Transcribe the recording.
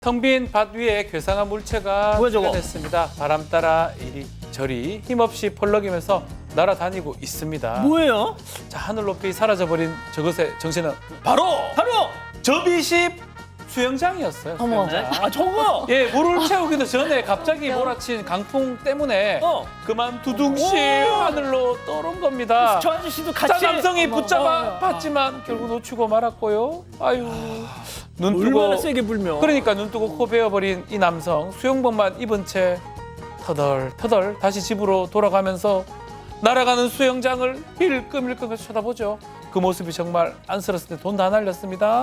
텅 빈 밭 위에 괴상한 물체가 뭐야, 저거? 됐습니다. 바람 따라 이리저리 힘없이 펄럭이면서 날아다니고 있습니다. 뭐예요? 자, 하늘 높이 사라져버린 저것의 정체는 바로 접이식 수영장이었어요. 어머. 수영장. 아, 저거. 예, 물을 채우기도 전에 갑자기 몰아친 강풍 때문에 그만 두둥실 하늘로 떠오른 겁니다. 저 아저씨도 같이. 자, 남성이 어머. 붙잡아 봤지만 결국 놓치고 말았고요. 아유, 눈 얼마나 뜨고 세게 불면. 그러니까 눈 뜨고 코 베어버린 이 남성 수영복만 입은 채 터덜터덜 다시 집으로 돌아가면서 날아가는 수영장을 힐끔힐끔 쳐다보죠. 그 모습이 정말 안쓰러웠을 때 돈 다 날렸습니다.